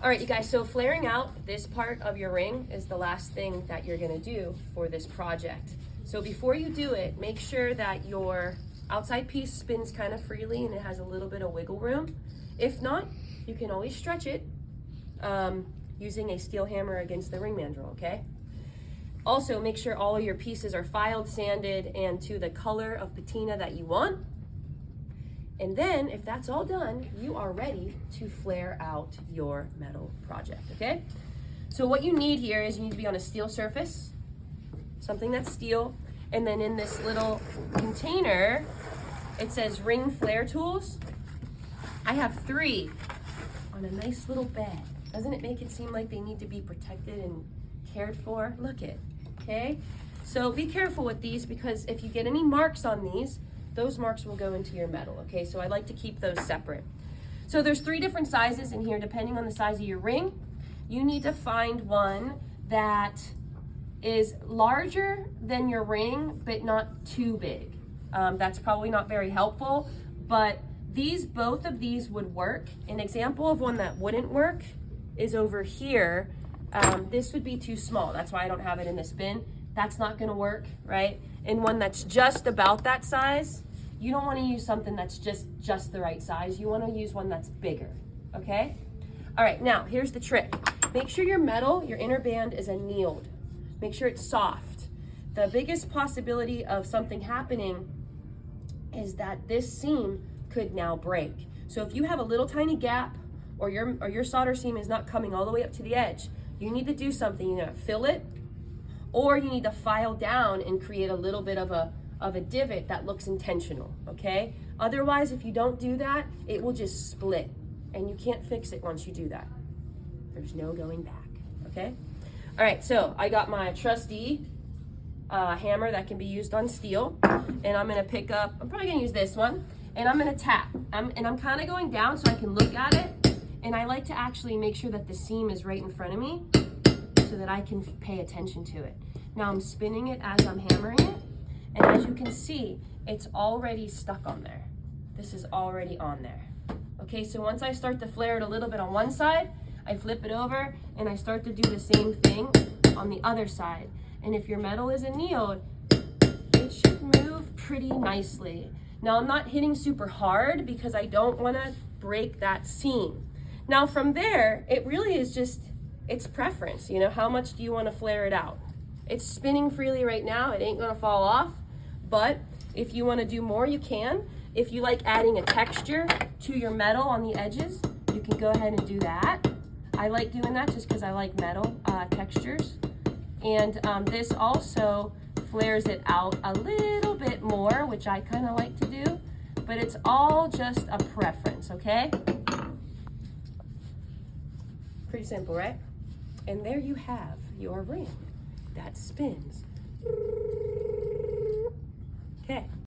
All right, you guys, so flaring out this part of your ring is the last thing that you're gonna do for this project. So before you do it, make sure that your outside piece spins kind of freely and it has a little bit of wiggle room. If not, you can always stretch it using a steel hammer against the ring mandrel, okay? Also, make sure all of your pieces are filed, sanded, and to the color of patina that you want. And then, if that's all done, you are ready to flare out your metal project, okay? So what you need here is you need to be on a steel surface, something that's steel, and then in this little container, it says ring flare tools. I have 3 on a nice little bed. Doesn't it make it seem like they need to be protected and cared for? Look it, okay? So be careful with these because if you get any marks on these, those marks will go into your metal, okay? So I like to keep those separate. So there's 3 different sizes in here depending on the size of your ring. You need to find one that is larger than your ring, but not too big. That's probably not very helpful, but both of these would work. An example of one that wouldn't work is over here. This would be too small. That's why I don't have it in this bin. That's not gonna work, right? And one that's just about that size, you don't wanna use something that's just the right size. You wanna use one that's bigger, okay? All right, now here's the trick. Make sure your metal, your inner band is annealed. Make sure it's soft. The biggest possibility of something happening is that this seam could now break. So if you have a little tiny gap or your solder seam is not coming all the way up to the edge, you need to do something. You need to fill it, or you need to file down and create a little bit of a divot that looks intentional, okay? Otherwise, if you don't do that, it will just split and you can't fix it once you do that. There's no going back, okay? All right, so I got my trusty hammer that can be used on steel, and I'm gonna pick up, I'm probably gonna use this one, and I'm gonna tap. And I'm kinda going down so I can look at it, and I like to actually make sure that the seam is right in front of me so that I can pay attention to it. Now I'm spinning it as I'm hammering it, and as you can see, it's already stuck on there. This is already on there. Okay, so once I start to flare it a little bit on one side, I flip it over and I start to do the same thing on the other side. And if your metal is annealed, it should move pretty nicely. Now I'm not hitting super hard because I don't wanna break that seam. Now from there, it really is just, it's preference, you know, how much do you wanna flare it out? It's spinning freely right now, it ain't gonna fall off, but if you wanna do more, you can. If you like adding a texture to your metal on the edges, you can go ahead and do that. I like doing that just because I like metal textures. And this also flares it out a little bit more, which I kind of like to do, but it's all just a preference, okay? Pretty simple, right? And there you have your ring that spins. Okay.